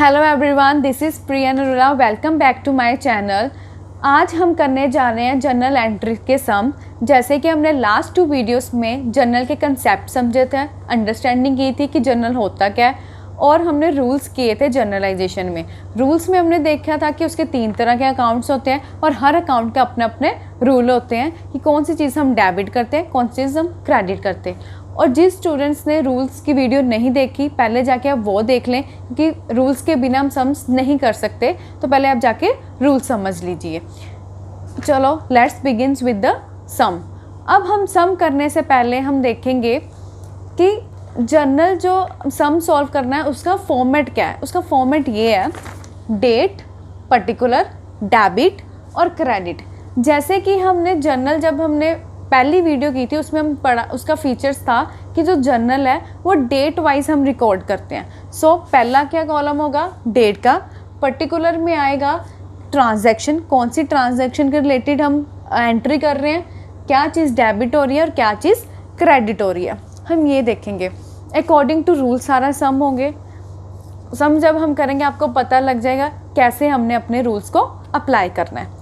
Hello everyone, this is Priya Narula. Welcome back to my channel. आज हम करने जा रहे हैं जर्नल एंट्री के सम। जैसे कि हमने लास्ट 2 वीडियोस में जर्नल के कंसेप्ट समझे थे, अंडरस्टैंडिंग की थी कि जर्नल होता क्या है, और हमने रूल्स किए थे जर्नलाइजेशन में। रूल्स में हमने देखा था कि उसके 3 तरह के अकाउंट्स होते हैं और हर अकाउंट के अपने अपने रूल होते हैं कि कौन सी चीज़ हम डेबिट करते हैं, कौन सी चीज़ हम क्रेडिट करते हैं। और जिस स्टूडेंट्स ने रूल्स की वीडियो नहीं देखी, पहले जाके आप वो देख लें, क्योंकि रूल्स के बिना हम सम्स नहीं कर सकते। तो पहले आप जाके रूल्स समझ लीजिए। चलो लेट्स बिगिन्स विद द सम। अब हम सम करने से पहले हम देखेंगे कि जर्नल जो सम सॉल्व करना है उसका फॉर्मेट क्या है। उसका फॉर्मेट ये है: डेट, पर्टिकुलर, डेबिट और क्रेडिट। जैसे कि हमने जर्नल जब हमने पहली वीडियो की थी उसमें हम पढ़ा, उसका फीचर्स था कि जो जर्नल है वो डेट वाइज हम रिकॉर्ड करते हैं। सो पहला क्या कॉलम होगा? डेट का। पर्टिकुलर में आएगा ट्रांजैक्शन, कौन सी ट्रांजैक्शन के रिलेटेड हम एंट्री कर रहे हैं, क्या चीज़ डेबिट हो रही है और क्या चीज़ क्रेडिट हो रही है, हम ये देखेंगे। अकॉर्डिंग टू रूल सारा सम होंगे। सम जब हम करेंगे आपको पता लग जाएगा कैसे हमने अपने रूल्स को अप्लाई करना है।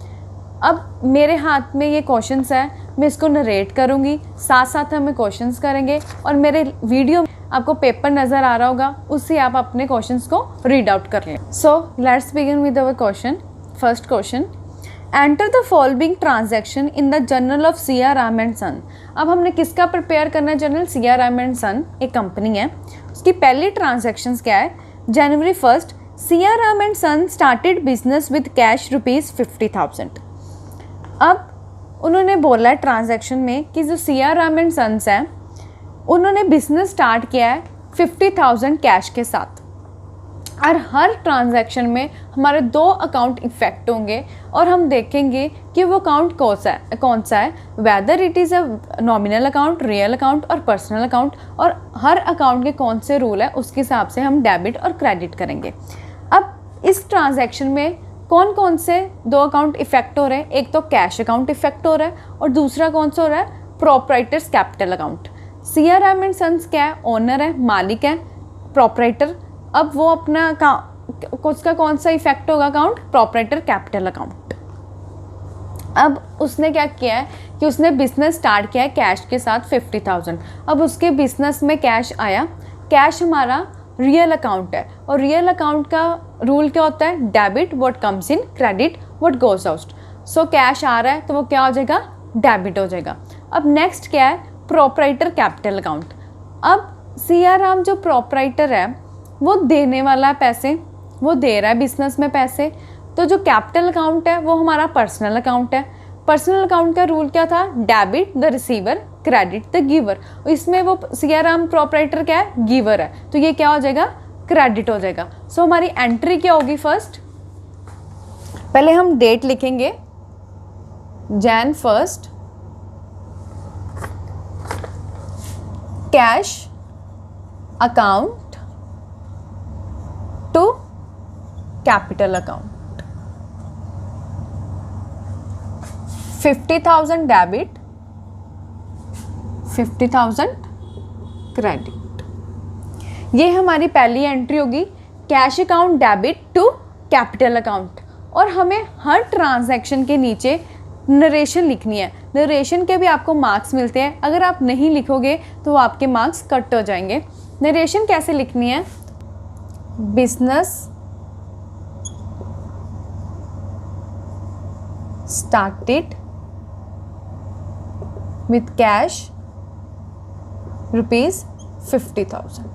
अब मेरे हाथ में ये क्वेश्चंस है, मैं इसको नरेट करूँगी, साथ साथ हमें क्वेश्चंस करेंगे और मेरे वीडियो आपको पेपर नज़र आ रहा होगा, उससे आप अपने क्वेश्चंस को रीड आउट कर लें। So let's begin with our question. First question: enter the following transaction in the journal of CR Ram and son. अब हमने किसका प्रिपेयर करना है journal? CR Ram and son एक कंपनी है। उसकी पहली ट्रांजैक्शन क्या है? January 1 CR Ram and son started business with cash ₹50,000। अब उन्होंने बोला है ट्रांजैक्शन में कि जो सीआर राम एंड सन्स हैं उन्होंने बिजनेस स्टार्ट किया है 50,000 कैश के साथ। और हर ट्रांजैक्शन में हमारे 2 अकाउंट इफेक्ट होंगे और हम देखेंगे कि वो अकाउंट कौन सा है, whether it is a nominal account, real account और पर्सनल अकाउंट, और हर अकाउंट के कौन से रूल है उसके हिसाब से हम डेबिट और क्रेडिट करेंगे। अब इस ट्रांजैक्शन में कौन कौन से 2 अकाउंट इफेक्ट हो रहे हैं? एक तो कैश अकाउंट इफेक्ट हो रहा है और दूसरा कौन सा हो रहा है? Proprietor's capital account. CR Ram and sons क्या है? ओनर है, मालिक है, प्रोप्राइटर। अब वो अपना उसका कौन सा इफेक्ट होगा अकाउंट? Proprietor capital account. अब उसने क्या किया है कि उसने बिजनेस स्टार्ट किया है कैश के साथ 50,000। अब उसके बिजनेस में कैश आया। कैश हमारा रियल अकाउंट है और रियल अकाउंट का रूल क्या होता है? Debit what comes in, credit what goes out. So cash आ रहा है तो वो क्या हो जाएगा? डेबिट हो जाएगा। अब नेक्स्ट क्या है? Proprietor capital account. अब सीआर राम जो प्रोप्राइटर है वो देने वाला है पैसे, वो दे रहा है बिजनेस में पैसे। तो जो कैपिटल अकाउंट है वो हमारा पर्सनल अकाउंट है। पर्सनल अकाउंट का रूल क्या था? Debit the receiver, credit the giver. इसमें वो सीआर राम प्रोप्राइटर क्या है? गिवर है, तो ये क्या हो जाएगा? क्रेडिट हो जाएगा। सो हमारी एंट्री क्या होगी? फर्स्ट पहले हम डेट लिखेंगे, Jan 1 cash account to capital account, 50,000 debit, 50,000 credit. ये हमारी पहली एंट्री होगी, cash account debit to capital account. और हमें हर ट्रांजैक्शन के नीचे नरेशन लिखनी है। नरेशन के भी आपको मार्क्स मिलते हैं, अगर आप नहीं लिखोगे तो आपके मार्क्स कट हो जाएंगे। नरेशन कैसे लिखनी है? Business started with cash ₹50,000।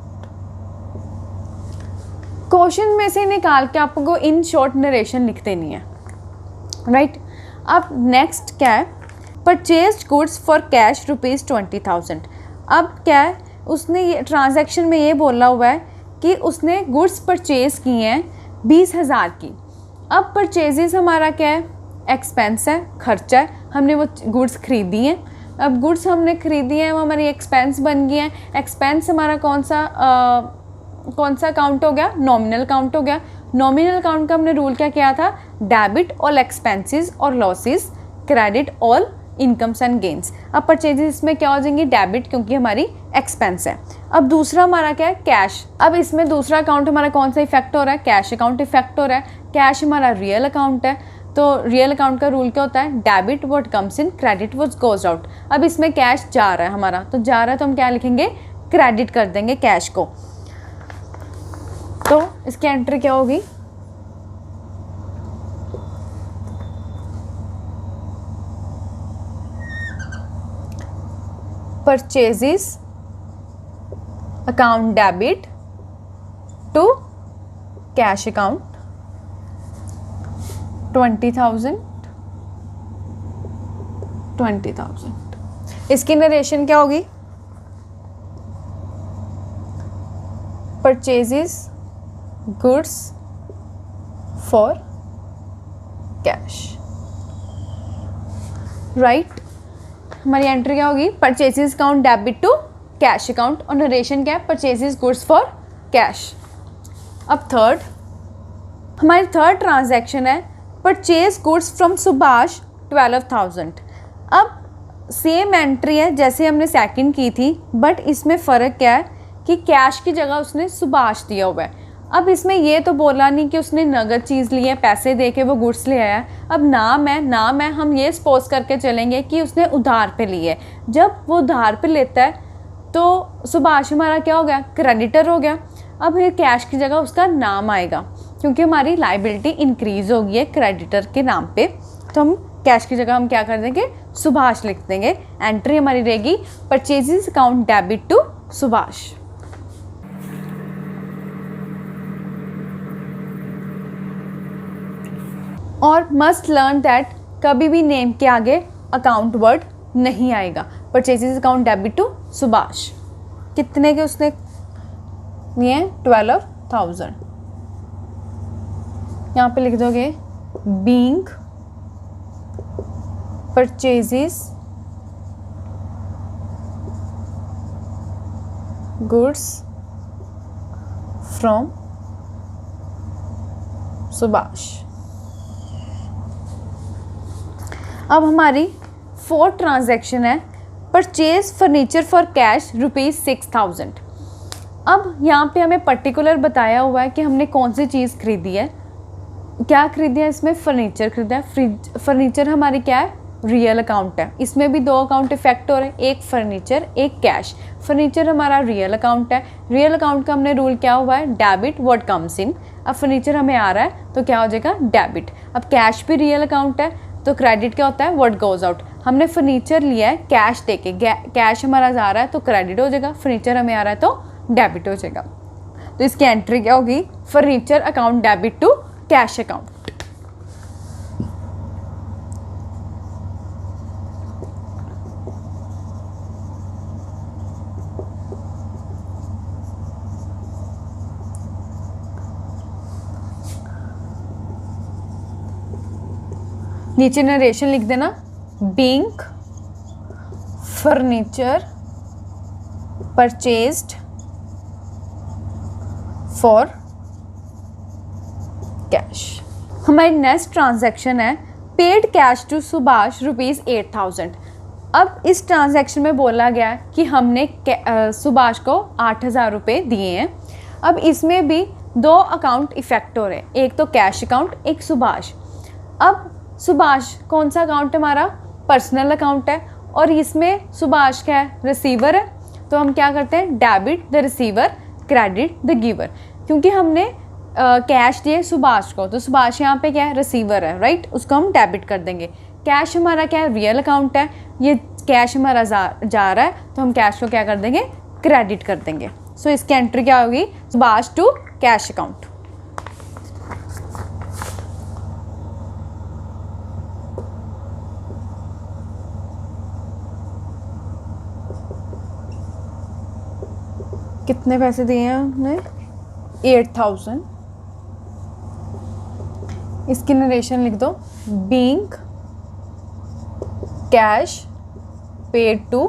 Question में से निकाल के आपको इन शॉर्ट नरेशन लिख देनी है, राइट। अब नेक्स्ट क्या है? Purchased goods for cash ₹20,000। अब क्या है? उसने ये ट्रांजैक्शन में ये बोला हुआ है कि उसने गुड्स परचेज की हैं 20,000 की। अब परचेजेस हमारा क्या है? एक्सपेंस है, खर्चा है, हमने वो गुड्स खरीदी हैं। अब गुड्स हमने खरीदी हैं, वो हमारी एक्सपेंस बन गई हैं। एक्सपेंस हमारा कौन सा अकाउंट हो गया? नॉमिनल अकाउंट हो गया। नॉमिनल अकाउंट का हमने रूल क्या किया था? डेबिट ऑल एक्सपेंसेस और losses, credit all incomes and gains. अब परचेजेस में क्या हो जाएंगी, डेबिट, क्योंकि हमारी एक्सपेंस है। अब दूसरा हमारा क्या है, कैश। अब इसमें दूसरा अकाउंट हमारा कौन सा इफेक्ट हो रहा है, कैश अकाउंट इफेक्ट हो रहा है। कैश हमारा रियल अकाउंट है, तो रियल अकाउंट का रूल क्या होता है, debit what comes in, credit what goes out. अब इसमें कैश जा रहा है हमारा, तो जा रहा है तो हम क्या लिखेंगे, क्रेडिट कर देंगे कैश को। तो इसकी एंट्री क्या होगी, purchases account debit to cash account 20,000। इसकी नरेशन क्या होगी, purchases goods for cash, right. हमारी एंट्री क्या होगी, purchases account debit to cash account, और नरेशन क्या है, परचेजेस गुड्स फॉर कैश। अब थर्ड, हमारी थर्ड ट्रांजैक्शन है परचेज गुड्स फ्रॉम सुभाष 12,000। अब सेम एंट्री है जैसे हमने सेकंड की थी, बट इसमें फ़र्क क्या है कि कैश की जगह उसने सुभाष दिया हुआ है। अब इसमें ये तो बोला नहीं कि उसने नगद चीज़ ली है, पैसे दे के वो गुड्स ले आया। अब नाम है, हम ये सपोज करके चलेंगे कि उसने उधार पे ली है। जब वो उधार पे लेता है तो सुभाष हमारा क्या हो गया, क्रेडिटर हो गया। अब ये कैश की जगह उसका नाम आएगा, क्योंकि हमारी लाइबिलिटी इंक्रीज हो गई है क्रेडिटर के नाम पे, तो हम कैश की जगह हम क्या कर देंगे, सुभाष लिख देंगे। एंट्री हमारी रहेगी purchases account debit to Subhash. और मस्ट लर्न दैट कभी भी नेम के आगे अकाउंट वर्ड नहीं आएगा। Purchases account debit to Subhash, कितने के उसने लिए, 12,000। यहाँ पे लिख दोगे being purchases goods from Subhash. अब हमारी फोर्थ ट्रांजैक्शन है परचेज फर्नीचर फॉर कैश ₹6,000। अब यहाँ पे हमें पर्टिकुलर बताया हुआ है कि हमने कौन सी चीज़ खरीदी है, क्या खरीदी है, इसमें फर्नीचर खरीदा है। फर्नीचर हमारी क्या है, रियल अकाउंट है। इसमें भी दो अकाउंट इफेक्ट हो रहे हैं, एक फर्नीचर एक कैश। फर्नीचर हमारा रियल अकाउंट है, रियल अकाउंट का हमने रूल क्या हुआ है, डेबिट व्हाट कम्स इन। अब फर्नीचर हमें आ रहा है तो क्या हो जाएगा, डेबिट। अब कैश भी रियल अकाउंट है, तो क्रेडिट क्या होता है, व्हाट गोज आउट। हमने फर्नीचर लिया है कैश देके, कैश हमारा जा रहा है तो क्रेडिट हो जाएगा, फर्नीचर हमें आ रहा है तो डेबिट हो जाएगा। तो इसकी एंट्री क्या होगी, furniture account debit to cash account. नीचे नरेशन लिख देना, being furniture purchased for cash. हमारी नेक्स्ट ट्रांजैक्शन है पेड कैश टू सुभाष ₹8,000। अब इस ट्रांजैक्शन में बोला गया कि हमने सुभाष को 8,000 रुपये दिए हैं। अब इसमें भी दो अकाउंट इफेक्ट हो रहे हैं, एक तो कैश अकाउंट, एक सुभाष। अब सुभाष कौन सा अकाउंट है, हमारा पर्सनल अकाउंट है, और इसमें सुभाष क्या है, रिसीवर है। तो हम क्या करते हैं, debit the receiver credit the giver. क्योंकि हमने कैश दिए सुभाष को, तो सुभाष यहाँ पे क्या है, रिसीवर है, राइट, उसको हम डेबिट कर देंगे। कैश हमारा क्या है, रियल अकाउंट है, ये कैश हमारा जा रहा है, तो हम कैश को क्या कर देंगे, क्रेडिट कर देंगे। सो इसकी एंट्री क्या होगी, सुभाष टू कैश अकाउंट। कितने पैसे दिए हैं हमने, 8,000। इसकी नरेशन लिख दो, being cash paid to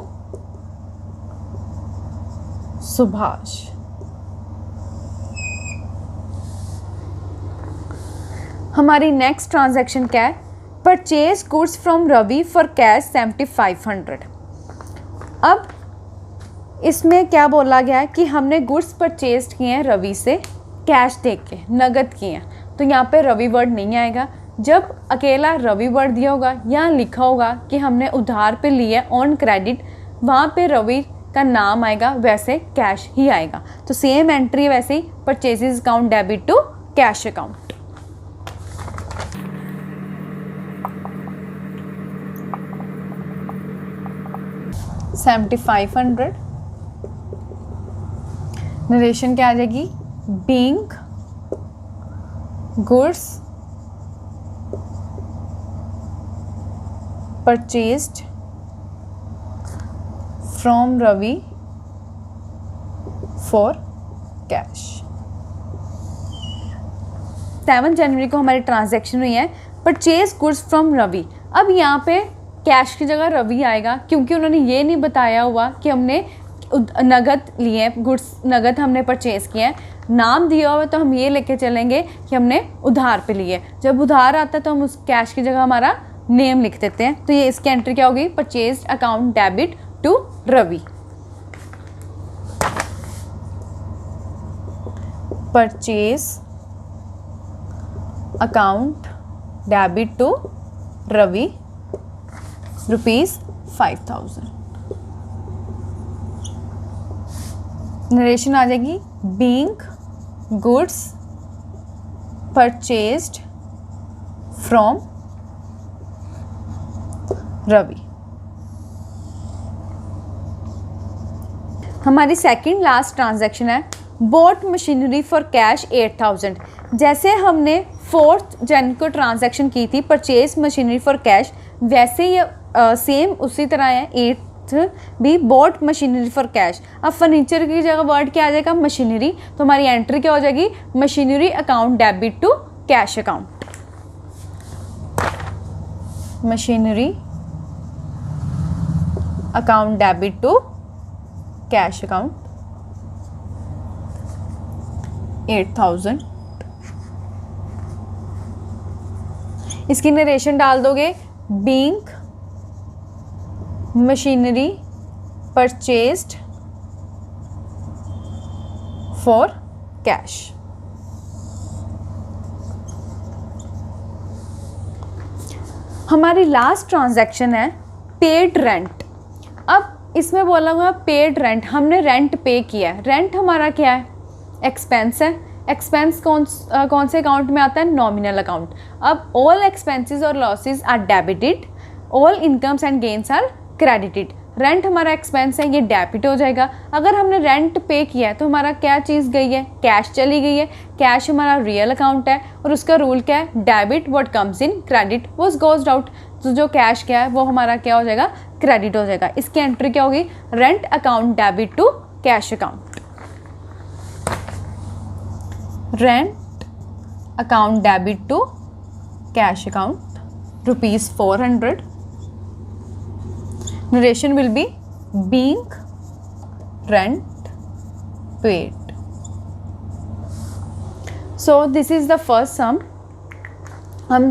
Subhash. हमारी नेक्स्ट ट्रांजैक्शन क्या है, purchase goods from Ravi for cash 7500। अब इसमें क्या बोला गया है कि हमने गुड्स परचेज किए हैं रवि से कैश दे के, नगद किए हैं, तो यहाँ पे रवि वर्ड नहीं आएगा। जब अकेला रवि वर्ड दिया होगा या लिखा होगा कि हमने उधार पे लिए ऑन क्रेडिट, वहाँ पे रवि का नाम आएगा, वैसे कैश ही आएगा। तो सेम एंट्री वैसे ही purchases account debit to cash account. $7,500 narration क्या आ जाएगी, being goods purchased from Ravi for cash. 7 जनवरी को हमारी ट्रांजैक्शन हुई है, परचेज गुड्स फ्रॉम रवि। अब यहाँ पे कैश की जगह रवि आएगा, क्योंकि उन्होंने ये नहीं बताया हुआ कि हमने नगद लिए, गुड्स नगद हमने परचेज किए हैं। नाम दिया हुआ है तो हम ये लेके चलेंगे कि हमने उधार पे लिए। जब उधार आता है तो हम उस कैश की जगह हमारा नेम लिख देते हैं। तो ये इसकी एंट्री क्या होगी, purchase account debit to Ravi. Purchase account debit to Ravi ₹5,000। Narration आ जाएगी, being goods purchased from Ravi. हमारी सेकंड लास्ट ट्रांजैक्शन है, बोट मशीनरी फॉर कैश 8,000। जैसे हमने 4 जन को ट्रांजैक्शन की थी परचेज मशीनरी फॉर कैश, वैसे ये सेम उसी तरह है 8th भी, बोट मशीनरी फॉर कैश। अब फर्नीचर की जगह वर्ड क्या आ जाएगा, मशीनरी। तो हमारी एंट्री क्या हो जाएगी, machinery account debit to cash account. Machinery account debit to cash account 8,000। इसकी नरेशन डाल दोगे, being machinery purchased for cash. हमारी लास्ट ट्रांजैक्शन है पेड रेंट। अब इसमें बोला हुआ पेड रेंट, हमने रेंट पे किया है। रेंट हमारा क्या है, एक्सपेंस है। एक्सपेंस कौन से अकाउंट में आता है, नॉमिनल अकाउंट। अब ऑल एक्सपेंसेस और losses are debited, all incomes and gains are credited. Rent हमारा एक्सपेंस है, ये डेबिट हो जाएगा। अगर हमने रेंट पे किया है तो हमारा क्या चीज़ गई है, कैश चली गई है। कैश हमारा रियल अकाउंट है और उसका रूल क्या है, debit what comes in, credit what goes out. तो जो कैश क्या है वो हमारा क्या हो जाएगा, क्रेडिट हो जाएगा। इसकी एंट्री क्या होगी, rent account debit to cash account. Rent account debit to cash account ₹400। Narration will be being rent paid. So this is the first sum. हम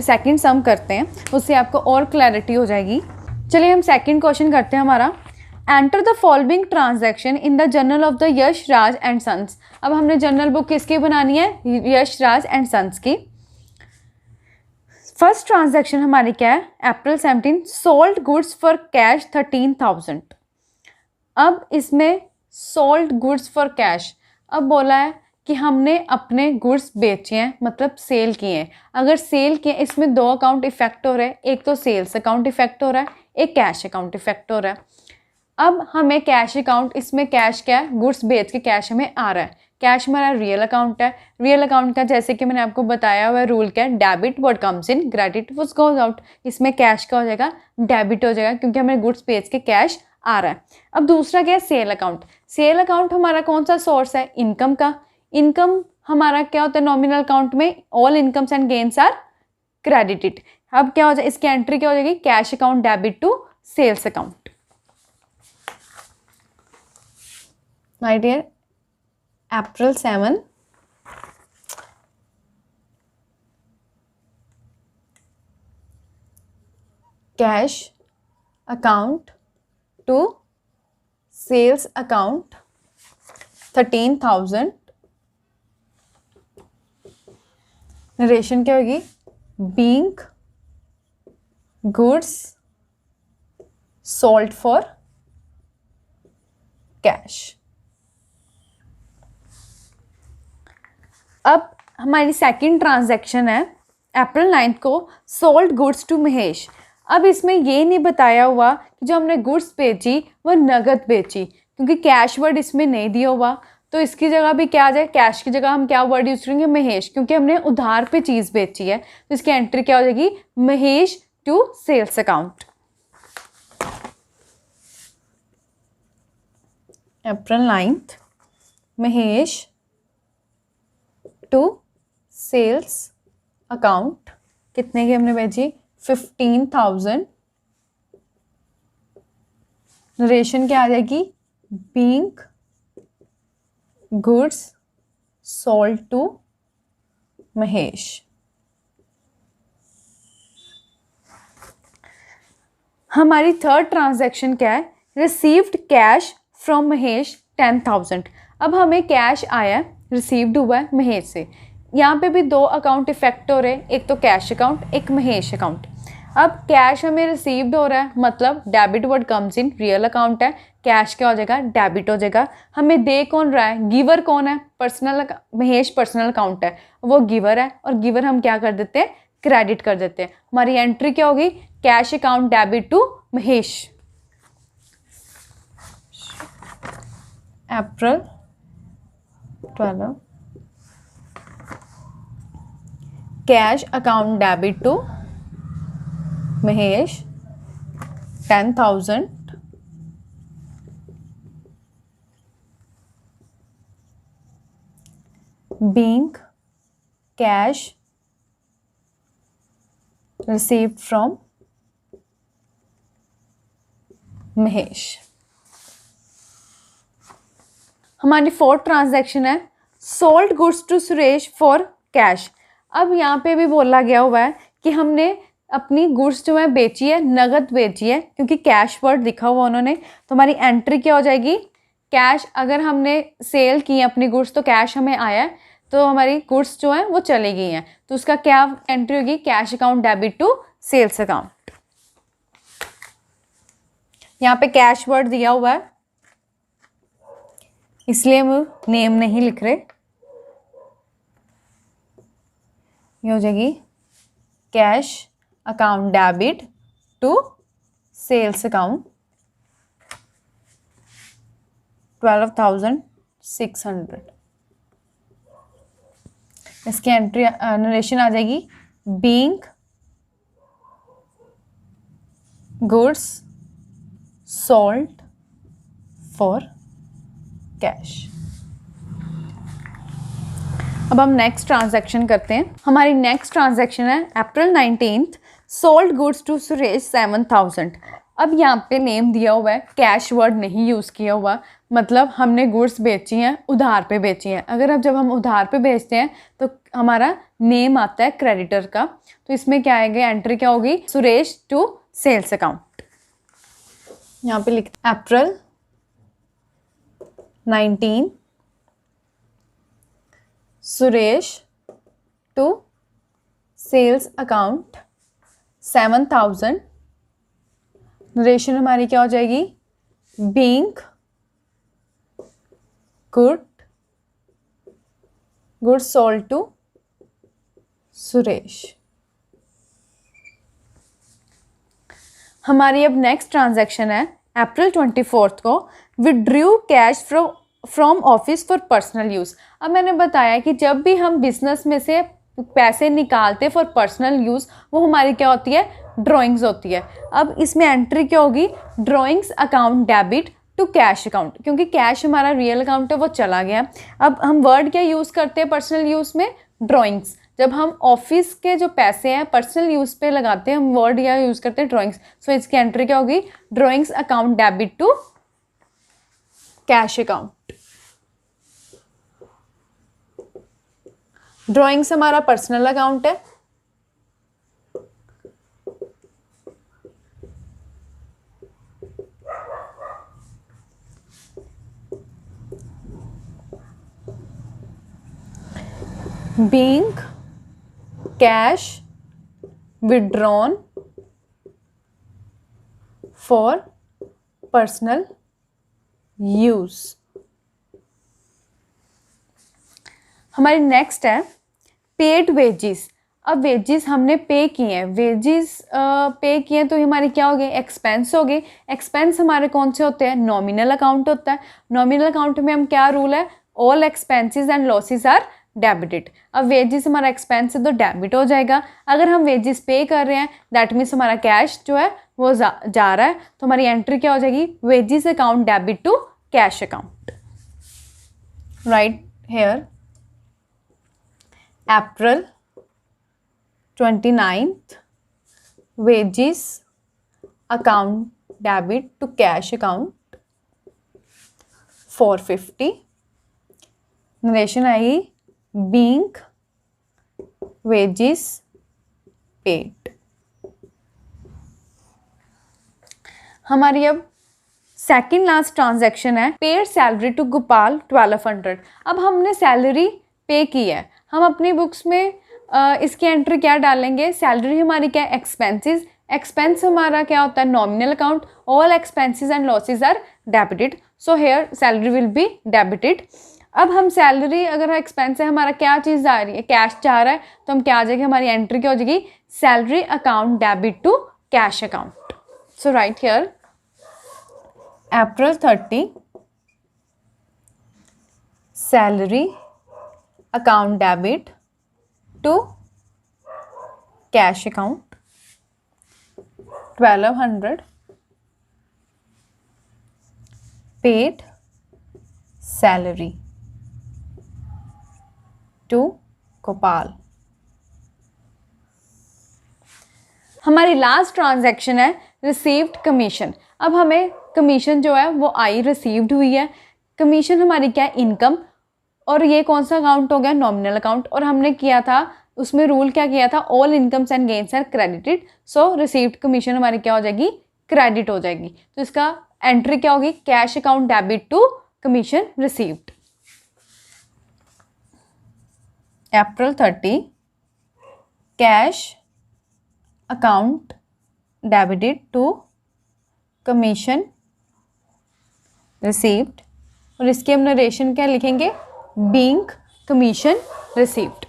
सेकंड सम करते हैं, उससे आपको और क्लैरिटी हो जाएगी। चलिए हम सेकंड क्वेश्चन करते हैं हमारा। Enter the following transaction in the journal of the Yash Raj and sons. अब हमने जर्नल बुक किसकी बनानी है, यश राज एंड सन्स की। फर्स्ट ट्रांजैक्शन हमारी क्या है, April 17 sold goods for cash 13,000। अब इसमें सोल्ड गुड्स फॉर कैश, अब बोला है कि हमने अपने गुड्स बेचे हैं, मतलब सेल किए हैं। अगर सेल किए, इसमें 2 अकाउंट इफेक्ट हो रहे हैं, एक तो सेल्स अकाउंट इफेक्ट हो रहा है, एक कैश अकाउंट इफेक्ट हो रहा है। अब हमें कैश अकाउंट, इसमें कैश क्या है, गुड्स बेच के कैश हमें आ रहा है। कैश हमारा रियल अकाउंट है। रियल अकाउंट का जैसे कि मैंने आपको बताया हुआ रूल क्या है, debit what comes in, credit what goes out. इसमें कैश का हो जाएगा, डेबिट हो जाएगा, क्योंकि हमें गुड्स बेच के कैश आ रहा है। अब दूसरा क्या है, सेल अकाउंट। सेल अकाउंट हमारा कौन सा सोर्स है, इनकम का। इनकम हमारा क्या होता है, नॉमिनल अकाउंट में all incomes and gains are credited. अब क्या हो जाए, इसकी एंट्री क्या हो जाएगी, cash account debit to sales account. My dear, April 7 cash account to sales account 13,000। Narration क्या होगी? Being goods sold for cash. अब हमारी सेकंड ट्रांजैक्शन है अप्रैल 9 को सोल्ड गुड्स टू महेश। अब इसमें ये नहीं बताया हुआ कि जो हमने गुड्स बेची वो नगद बेची, क्योंकि कैश वर्ड इसमें नहीं दिया हुआ, तो इसकी जगह भी क्या आ जाए, कैश की जगह हम क्या वर्ड यूज करेंगे? महेश, क्योंकि हमने उधार पे चीज़ बेची है, तो इसकी एंट्री क्या हो जाएगी? Mahesh to sales account. April 9 Mahesh to sales account कितने की हमने भेजी? 15,000। नरेशन क्या आ जाएगी? Being goods sold to Mahesh. हमारी थर्ड ट्रांजैक्शन क्या है? Received cash from Mahesh 10,000। अब हमें कैश आया है, रिसीव्ड हुआ है महेश से। यहाँ पे भी दो अकाउंट इफेक्ट हो रहे हैं, एक तो कैश अकाउंट, एक महेश अकाउंट। अब कैश हमें रिसीव्ड हो रहा है, मतलब debit word comes in, real account है, कैश क्या हो जाएगा? डेबिट हो जाएगा। हमें दे कौन रहा है? गिवर कौन है? पर्सनल, महेश पर्सनल अकाउंट है, वो गिवर है, और गिवर हम क्या कर देते हैं? क्रेडिट कर देते हैं। हमारी एंट्री क्या होगी? Cash account debit to Mahesh. April 12 cash account debit to Mahesh 10,000। being cash received from Mahesh. हमारी फोर्थ ट्रांजैक्शन है sold goods to Suresh for cash. अब यहाँ पे भी बोला गया हुआ है कि हमने अपनी गुड्स जो है बेची है, नगद बेची है, क्योंकि कैश वर्ड दिखा हुआ उन्होंने, तो हमारी एंट्री क्या हो जाएगी? कैश, अगर हमने सेल की है अपनी गुड्स तो कैश हमें आया है, तो हमारी गुड्स जो है वो चली गई हैं, तो उसका क्या एंट्री होगी? Cash account debit to sales account. यहाँ पे कैश वर्ड दिया हुआ है, इसलिए हम नेम नहीं लिख रहे। ये हो जाएगी cash account debit to sales account 12,600। इसकी एंट्री नरेशन आ जाएगी being goods sold for cash. अब हम नेक्स्ट ट्रांजैक्शन करते हैं। हमारी नेक्स्ट ट्रांजैक्शन है अप्रैल 19 सोल्ड गुड्स टू सुरेश 7,000। अब यहाँ पे नेम दिया हुआ है, कैश वर्ड नहीं यूज़ किया हुआ, मतलब हमने गुड्स बेची हैं, उधार पे बेची हैं। अगर अब जब हम उधार पे बेचते हैं तो हमारा नेम आता है क्रेडिटर का, तो इसमें क्या आएगा? एंट्री क्या होगी? Suresh to sales account. यहाँ पे लिख April 19 Suresh to sales account 7,000। Narration हमारी क्या हो जाएगी? Being good sold to Suresh. हमारी अब नेक्स्ट ट्रांजैक्शन है अप्रैल 24 को withdrew cash from office for personal use. अब मैंने बताया कि जब भी हम बिजनेस में से पैसे निकालते फॉर पर्सनल यूज़, वो हमारी क्या होती है? ड्राइंग्स होती है। अब इसमें एंट्री क्या होगी? Drawings account debit to cash account, क्योंकि कैश हमारा रियल अकाउंट है, वो चला गया। अब हम वर्ड क्या यूज़ करते हैं पर्सनल यूज़ में? ड्राइंग्स। जब हम ऑफिस के जो पैसे हैं पर्सनल यूज़ पे लगाते हैं, हम वर्ड या यूज़ करते हैं ड्राइंग्स। सो इसकी एंट्री क्या होगी? Drawings account debit to cash account. Drawings हमारा पर्सनल अकाउंट है, being cash withdrawn for personal use। हमारी नेक्स्ट है पेड वेजेस। अब वेजेस हमने पे किए हैं, वेजेस पे किए हैं तो हमारी क्या हो गई, एक्सपेंस हो गई। एक्सपेंस हमारे कौन से होते हैं, नॉमिनल अकाउंट होता है। नॉमिनल अकाउंट में हम क्या रूल है, all expenses and losses are debited. अब वेजेस हमारा एक्सपेंस है तो डेबिट हो जाएगा। अगर हम वेजेस पे कर रहे हैं दैट मीन्स हमारा कैश जो है वो जा रहा है, तो हमारी एंट्री क्या हो जाएगी, wages account debit to cash account. Right here April 29th wages account debit to cash account 450। Narration आएगी being wages paid। हमारी अब सेकेंड लास्ट ट्रांजैक्शन है पेड सैलरी टू गोपाल 1200। अब हमने सैलरी पे की है, हम अपनी बुक्स में इसकी एंट्री क्या डालेंगे, सैलरी हमारी क्या है, एक्सपेंसेस। एक्सपेंस हमारा क्या होता है, nominal account, all expenses and losses are debited, so here salary will be debited. अब हम सैलरी अगर एक्सपेंस है हमारा क्या चीज़ आ रही है, कैश जा रहा है, तो हम क्या आ जाएगी, हमारी एंट्री क्या हो जाएगी, salary account debit to cash account. So right here April 30 salary account debit to cash account 1200 paid salary to Gopal. हमारी लास्ट ट्रांजैक्शन है रिसीव्ड कमीशन। अब हमें कमीशन जो है वो आई रिसीव्ड हुई है। कमीशन हमारी क्या है, इनकम, और ये कौन सा अकाउंट हो गया, नॉमिनल अकाउंट। और हमने किया था उसमें रूल क्या किया था, all incomes and gains are credited, so received commission हमारी क्या हो जाएगी, क्रेडिट हो जाएगी। तो इसका एंट्री क्या होगी, cash account debit to commission received. April 30 cash account debited to commission received, और इसकी हम नरेशन क्या लिखेंगे, being commission received.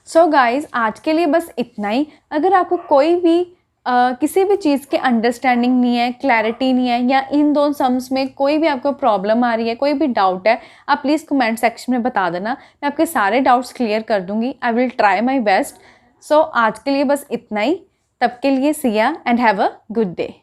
So guys आज के लिए बस इतना ही। अगर आपको कोई भी किसी भी चीज़ की अंडरस्टैंडिंग नहीं है, क्लैरिटी नहीं है, या इन दोनों सम्स में कोई भी आपको प्रॉब्लम आ रही है, कोई भी डाउट है, आप प्लीज़ कमेंट सेक्शन में बता देना, मैं आपके सारे डाउट्स क्लियर कर दूंगी। I will try my best. So आज के लिए बस इतना ही, तब के लिए सी या and have a good day.